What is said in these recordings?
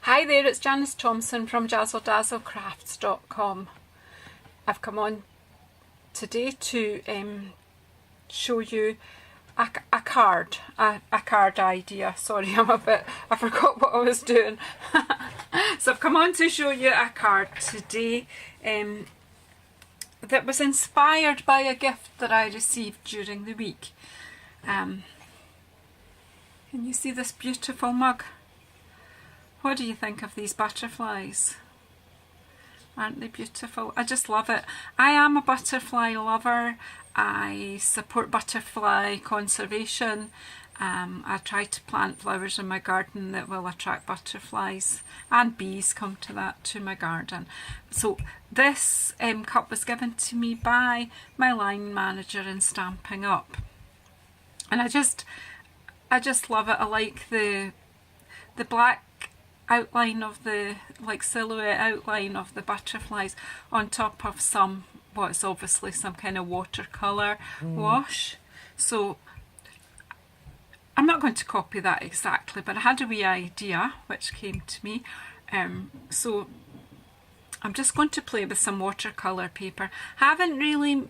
Hi there, it's Janice Thompson from JazzleDazzleCrafts.com. I've come on today to show you a card idea. Sorry, I forgot what I was doing. So I've come on to show you a card today that was inspired by a gift that I received during the week. Can you see this beautiful mug? What do you think of these butterflies? Aren't they beautiful? I just love it. I am a butterfly lover. I support butterfly conservation. I try to plant flowers in my garden that will attract butterflies, and bees come to my garden. So this cup was given to me by my line manager in Stamping Up, and I just love it. I like the black outline of the silhouette outline of the butterflies on top of what's obviously some kind of watercolour wash. So I'm not going to copy that exactly, but I had a wee idea which came to me. So I'm just going to play with some watercolour paper. Haven't really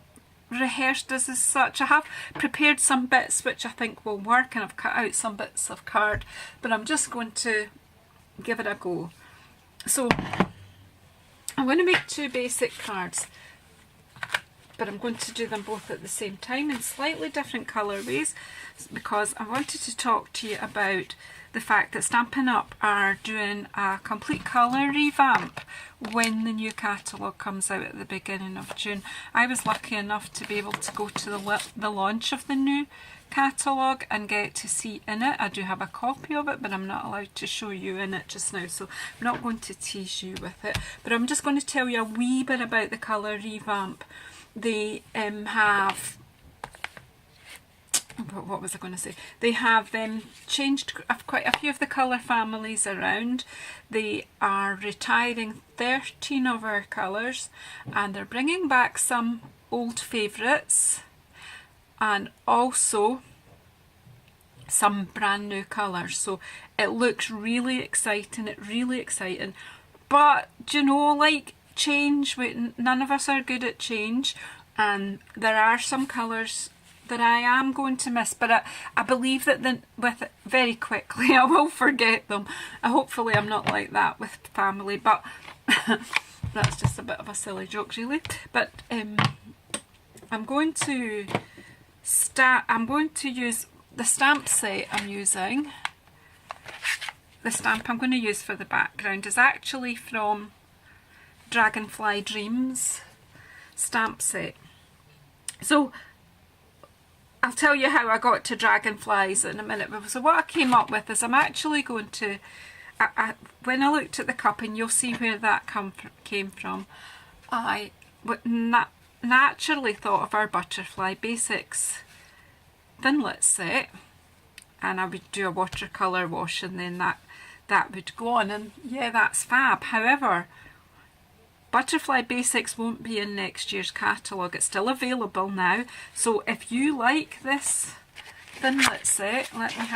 rehearsed as such. I have prepared some bits which I think will work, and I've cut out some bits of card, but I'm just going to give it a go. So I'm going to make two basic cards, but I'm going to do them both at the same time in slightly different colourways, because I wanted to talk to you about the fact that Stampin' Up are doing a complete colour revamp when the new catalogue comes out at the beginning of June. I was lucky enough to be able to go to the launch of the new catalogue and get to see in it. I do have a copy of it, but I'm not allowed to show you in it just now, so I'm not going to tease you with it. But I'm just going to tell you a wee bit about the colour revamp. They have... what was I going to say? They have changed quite a few of the colour families around. They are retiring 13 of our colours, and they're bringing back some old favourites, and also some brand new colours. So it looks really exciting, but do you know, like change, none of us are good at change, and there are some colours that I am going to miss, but I believe that very quickly I will forget them. Hopefully I'm not like that with family, but that's just a bit of a silly joke really. But I'm going to use the stamp set I'm using. The stamp I'm going to use for the background is actually from Dragonfly Dreams stamp set. So I'll tell you how I got to dragonflies in a minute. So what I came up with is I'm actually going to, when I looked at the cup, and you'll see where that came from, I naturally thought of our Butterfly Basics Thinlet set, and I would do a watercolour wash, and then that would go on, and yeah, that's fab. However, Butterfly Basics won't be in next year's catalogue. It's still available now. So if you like this Thinlet set, let me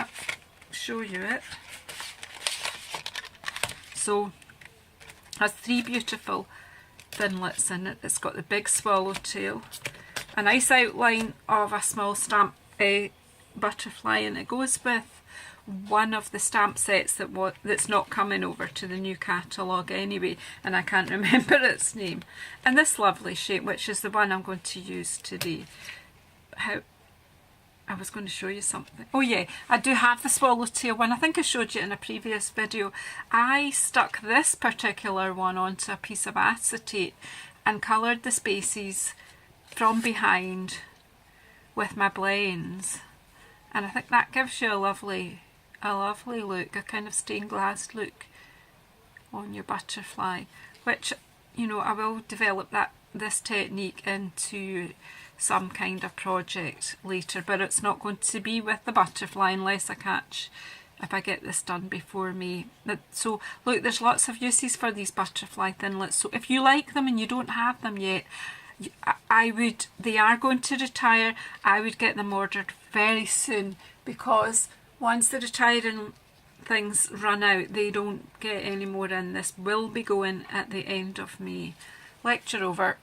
show you it. So it has 3 beautiful Thinlets in it. It's got the big swallowtail, a nice outline of a small stamp butterfly, and it goes with one of the stamp sets that's not coming over to the new catalogue anyway, and I can't remember its name. And this lovely shape, which is the one I'm going to use today. I was going to show you something. Oh yeah, I do have the swallowtail one. I think I showed you in a previous video. I stuck this particular one onto a piece of acetate and coloured the spaces from behind with my blends, and I think that gives you a lovely look, a kind of stained glass look on your butterfly, which, you know, I will develop this technique into some kind of project later, but it's not going to be with the butterfly unless if I get this done before May. So look, there's lots of uses for these butterfly Thinlets, so if you like them and you don't have them yet, they are going to retire. I would get them ordered very soon, because once the retiring things run out, they don't get any more in. This will be going at the end of May. Lecture over.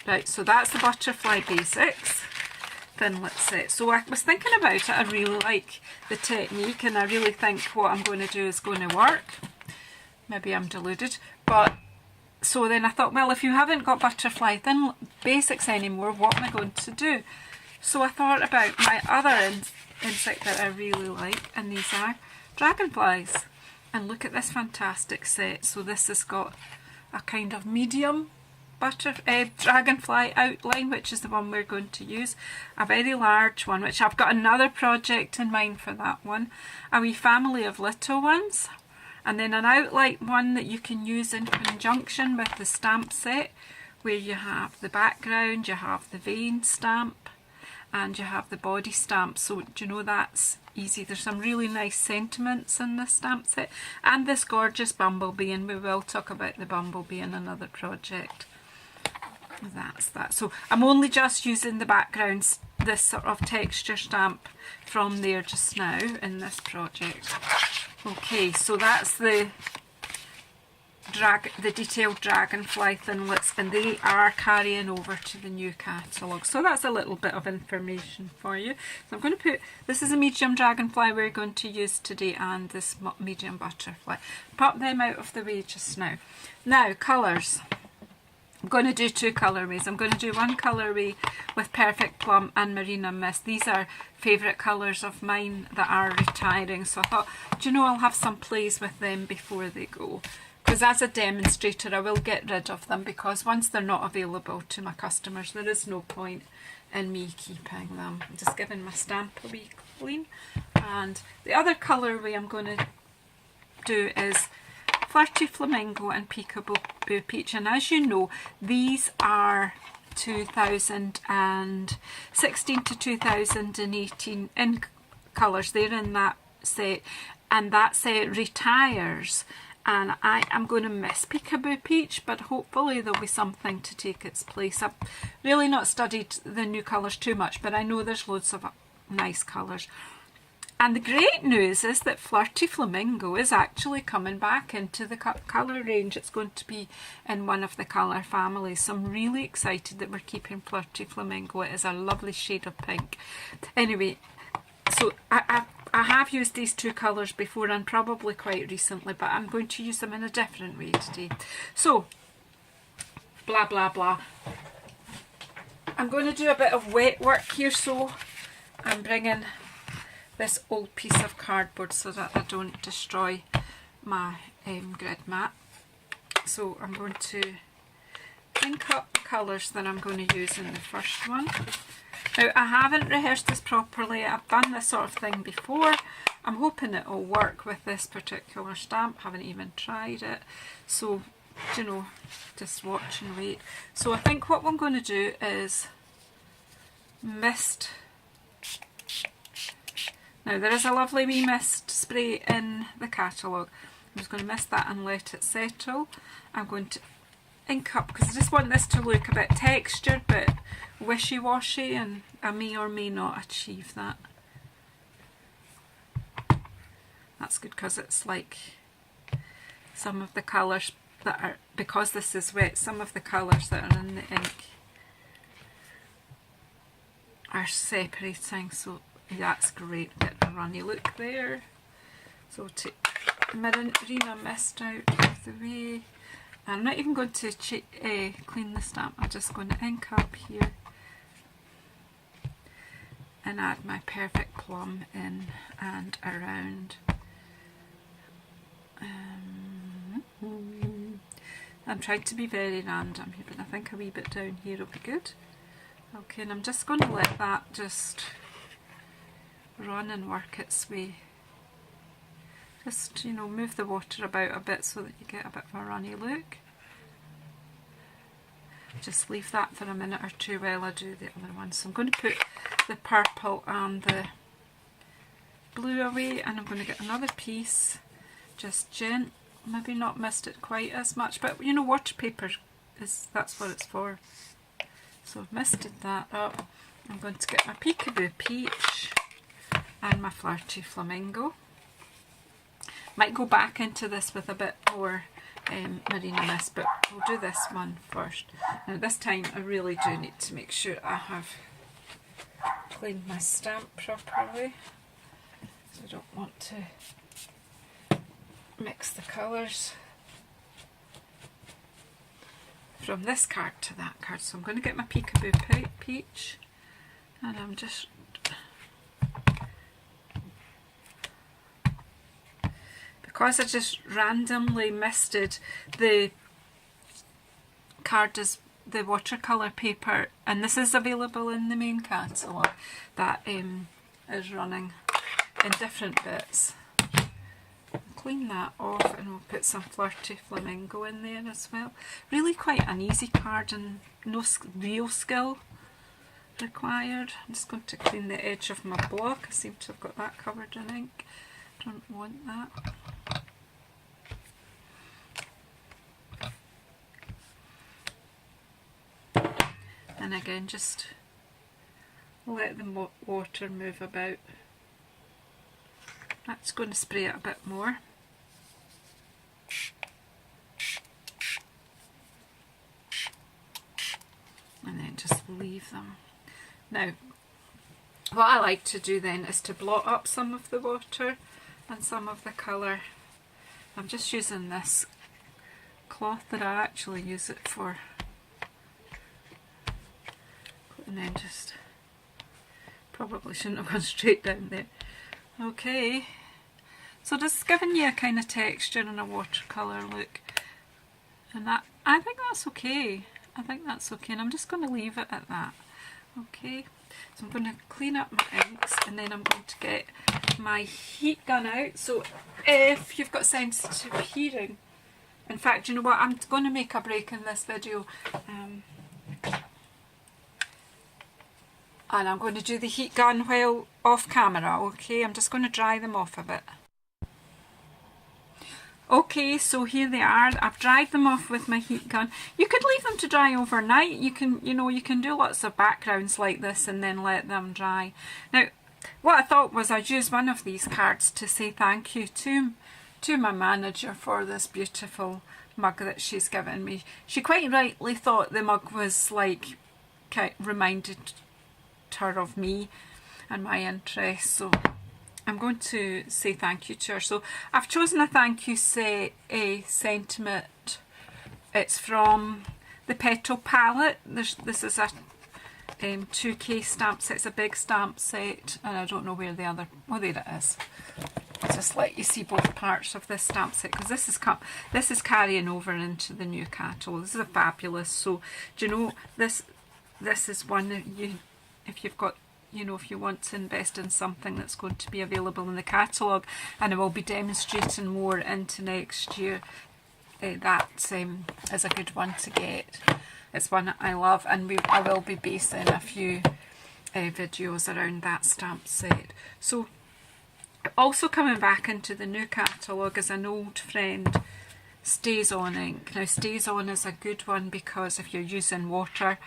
Right, so that's the Butterfly Basics Thinlit set. So I was thinking about it, I really like the technique and I really think what I'm going to do is going to work. Maybe I'm deluded, but so then I thought, well, if you haven't got Butterfly Thin Basics anymore, what am I going to do? So I thought about my other insect that I really like, and these are dragonflies. And look at this fantastic set. So this has got a kind of medium dragonfly outline, which is the one we're going to use, a very large one, which I've got another project in mind for that one, a wee family of little ones, and then an outline one that you can use in conjunction with the stamp set, where you have the background, you have the vein stamp, and you have the body stamp. So do you know, that's easy. There's some really nice sentiments in this stamp set, and this gorgeous bumblebee, and we will talk about the bumblebee in another project. That's that. So I'm only just using the backgrounds, this sort of texture stamp from there just now in this project. Okay, so that's the detailed Dragonfly Thinlits, and they are carrying over to the new catalogue. So that's a little bit of information for you. So I'm going to put, this is a medium dragonfly we're going to use today, and this medium butterfly. Pop them out of the way just now. Now, colours. I'm going to do two colourways. I'm going to do one colourway with Perfect Plum and Marina Mist. These are favourite colours of mine that are retiring, so I thought, do you know, I'll have some plays with them before they go. Because as a demonstrator I will get rid of them, because once they're not available to my customers there is no point in me keeping them. I'm just giving my stamp a wee clean. And the other colourway I'm going to do is Flirty Flamingo and Peekaboo Peach, and as you know, these are 2016 to 2018 in colours. They're in that set, and that set retires, and I am going to miss Peekaboo Peach, but hopefully there'll be something to take its place. I've really not studied the new colours too much, but I know there's loads of nice colours. And the great news is that Flirty Flamingo is actually coming back into the colour range. It's going to be in one of the colour families. So I'm really excited that we're keeping Flirty Flamingo. It is a lovely shade of pink. Anyway, so I have used these two colours before, and probably quite recently, but I'm going to use them in a different way today. So, blah blah blah. I'm going to do a bit of wet work here, so I'm bringing this old piece of cardboard so that I don't destroy my grid mat. So I'm going to ink up the colours that I'm going to use in the first one. Now, I haven't rehearsed this properly. I've done this sort of thing before. I'm hoping it will work with this particular stamp. Haven't even tried it. So, you know, just watch and wait. So I think what I'm going to do is mist. Now, there is a lovely wee mist spray in the catalogue. I'm just going to mist that and let it settle. I'm going to ink up, because I just want this to look a bit textured but wishy-washy, and I may or may not achieve that. That's good, because it's like some of the colours that are, because this is wet, some of the colours that are in the ink are separating, so that's great. Get a runny look there. So take Marina Mist out of the way. I'm not even going to clean the stamp. I'm just going to ink up here and add my Perfect Plum in and around. I'm trying to be very random here, but I think a wee bit down here will be good. Okay, and I'm just going to let that just run and work its way. Just, you know, move the water about a bit so that you get a bit of a runny look. Just leave that for a minute or two while I do the other one. So I'm going to put the purple and the blue away, and I'm going to get another piece, just maybe not mist it quite as much, but you know, water paper that's what it's for. So I've misted that up. I'm going to get my Peekaboo Peach and my Flirty Flamingo. Might go back into this with a bit more Marina Mist, but we'll do this one first. Now this time I really do need to make sure I have cleaned my stamp properly, so I don't want to mix the colours from this card to that card. So I'm going to get my Peekaboo Peach, and I'm just because I just randomly misted the card as the watercolour paper, and this is available in the main catalogue that is running in different bits. Clean that off and we'll put some Flirty Flamingo in there as well. Really quite an easy card and no real skill required. I'm just going to clean the edge of my block. I seem to have got that covered in ink. Don't want that. And again, just let the water move about. That's going to spray it a bit more. And then just leave them. Now, what I like to do then is to blot up some of the water and some of the colour. I'm just using this cloth that I actually use it for. And then just, probably shouldn't have gone straight down there. Okay, so just giving you a kind of texture and a watercolour look, and that, I think that's okay. I think that's okay, and I'm just going to leave it at that. Okay, so I'm going to clean up my inks, and then I'm going to get my heat gun out. So if you've got sensitive hearing, in fact, you know what, I'm going to make a break in this video, and I'm going to do the heat gun while off camera. Okay, I'm just going to dry them off a bit. Okay, so here they are. I've dried them off with my heat gun. You could leave them to dry overnight. You can, you know, you can do lots of backgrounds like this and then let them dry. Now, what I thought was I'd use one of these cards to say thank you to my manager for this beautiful mug that she's given me. She quite rightly thought the mug was like, reminded her of me and my interests, so I'm going to say thank you to her. So I've chosen a thank you sentiment. It's from the Petal palette. This is a 2K stamp set. It's a big stamp set, and I don't know where the other, oh there it is. I'll just let you see both parts of this stamp set, because this is carrying over into the new catalogue. This is a fabulous. So do you know, this is one that you, if you've got, you know, if you want to invest in something that's going to be available in the catalogue, and I will be demonstrating more into next year, that is a good one to get. It's one that I love, and I will be basing a few videos around that stamp set. So also coming back into the new catalogue is an old friend, Stays On ink. Now Stays On is a good one because if you're using water,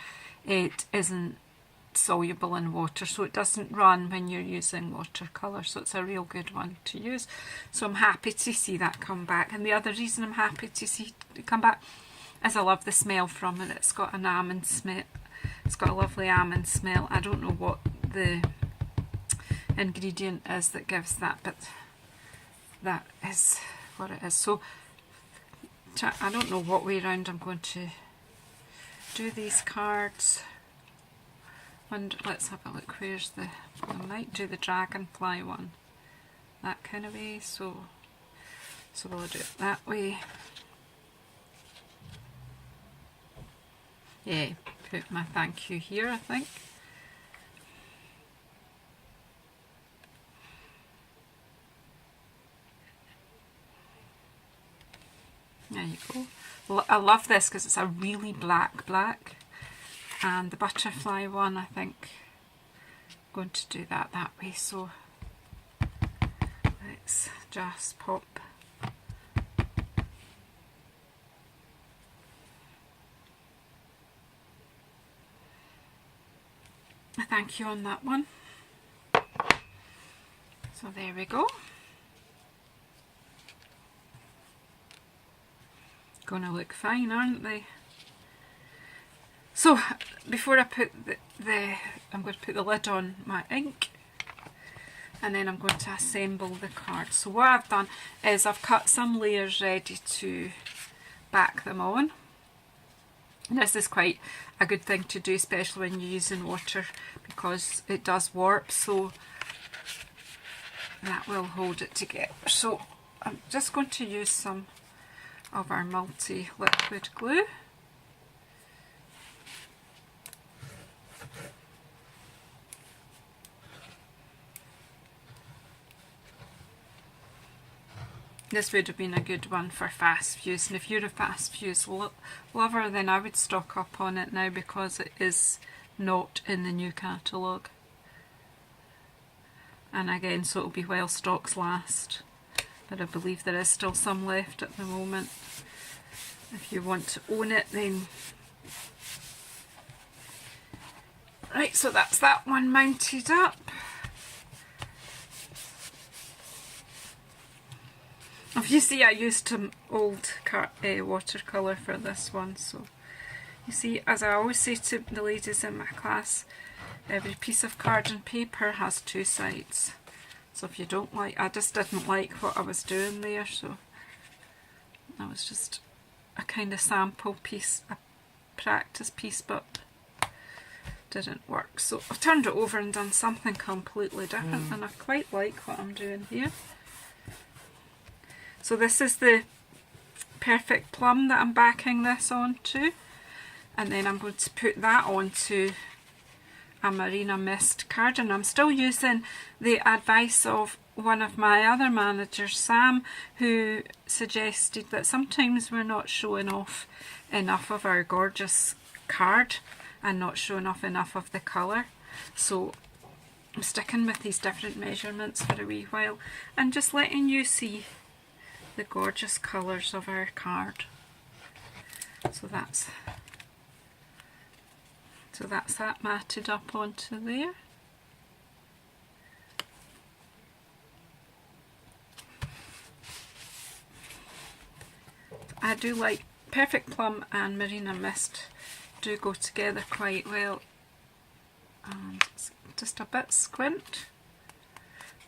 it isn't soluble in water, so it doesn't run when you're using watercolour, so it's a real good one to use. So I'm happy to see that come back, and the other reason I'm happy to see it come back is I love the smell from it. It's got an almond smell, it's got a lovely almond smell. I don't know what the ingredient is that gives that, but that is what it is. So I don't know what way round I'm going to do these cards. And let's have a look, where's the, I might do the Dragonfly one, that kind of way, so we'll do it that way. Yeah, put my thank you here, I think. There you go. I love this because it's a really black. And the butterfly one, I think I'm going to do that way, so let's just pop a thank you on that one. So there we go. Gonna look fine, aren't they? So before I put I'm going to put the lid on my ink, and then I'm going to assemble the card. So what I've done is I've cut some layers ready to back them on. And this is quite a good thing to do, especially when you're using water, because it does warp, so that will hold it together. So I'm just going to use some of our multi-liquid glue. This would have been a good one for fast fuse, and if you're a fast fuse lover, then I would stock up on it now, because it is not in the new catalogue. And again, so it'll be while stocks last, but I believe there is still some left at the moment. If you want to own it, then right, so that's that one mounted up. If you see, I used some old watercolour for this one, so you see, as I always say to the ladies in my class, every piece of card and paper has two sides. So if you don't like, I just didn't like what I was doing there, so that was just a kind of sample piece, a practice piece, but didn't work. So I've turned it over and done something completely different, and I quite like what I'm doing here. So this is the Perfect Plum that I'm backing this onto, and then I'm going to put that onto a Marina Mist card, and I'm still using the advice of one of my other managers, Sam, who suggested that sometimes we're not showing off enough of our gorgeous card and not showing off enough of the colour. So I'm sticking with these different measurements for a wee while and just letting you see the gorgeous colours of our card. So that's that matted up onto there. I do like Perfect Plum and Marina Mist do go together quite well, and it's just a bit squint.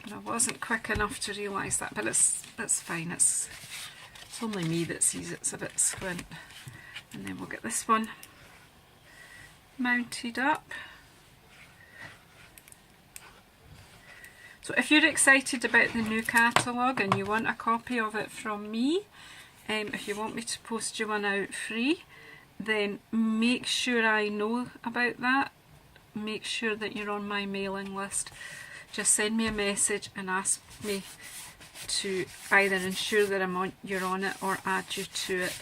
But I wasn't quick enough to realise that, but it's fine. It's only me that sees it's a bit squint. And then we'll get this one mounted up. So if you're excited about the new catalogue and you want a copy of it from me, if you want me to post you one out free, then make sure I know about that. Make sure that you're on my mailing list. Just send me a message and ask me to either ensure that you're on it or add you to it,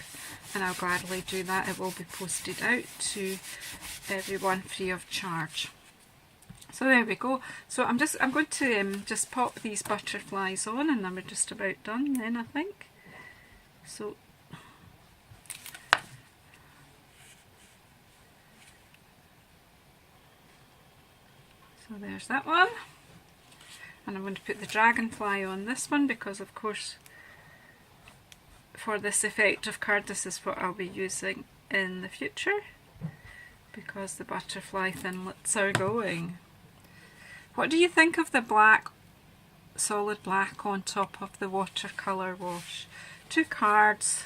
and I'll gladly do that. It will be posted out to everyone free of charge. So there we go. So I'm going to just pop these butterflies on, and then we're just about done then, I think. So there's that one. And I'm going to put the Dragonfly on this one, because of course for this effective card this is what I'll be using in the future, because the butterfly thinlits are going. What do you think of the black, solid black on top of the watercolour wash? 2 cards.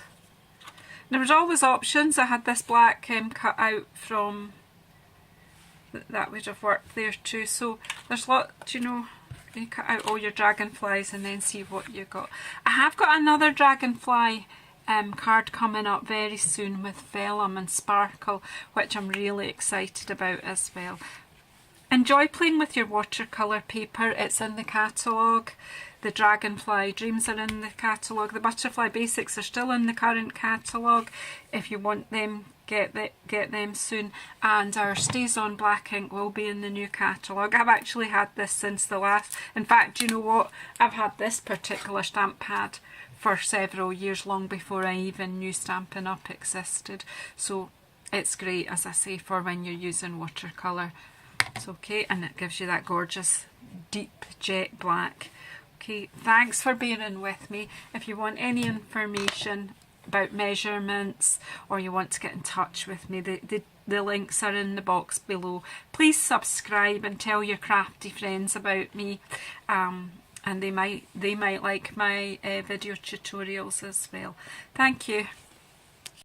There was always options. I had this black cut out from, that would have worked there too. So there's lots, you know, you cut out all your dragonflies and then see what you got. I have got another dragonfly card coming up very soon with vellum and sparkle, which I'm really excited about as well. Enjoy playing with your watercolour paper. It's in the catalogue. The Dragonfly Dreams are in the catalogue. The Butterfly Basics are still in the current catalogue. If you want them, get them soon. And our Stays On Black Ink will be in the new catalogue. I've actually had this since the last. In fact, you know what? I've had this particular stamp pad for several years, long before I even knew Stampin' Up existed. So it's great, as I say, for when you're using watercolour. It's okay, and it gives you that gorgeous deep jet black Okay, thanks for bearing with me. If you want any information about measurements or you want to get in touch with me, the links are in the box below. Please subscribe and tell your crafty friends about me, and they might like my video tutorials as well. Thank you.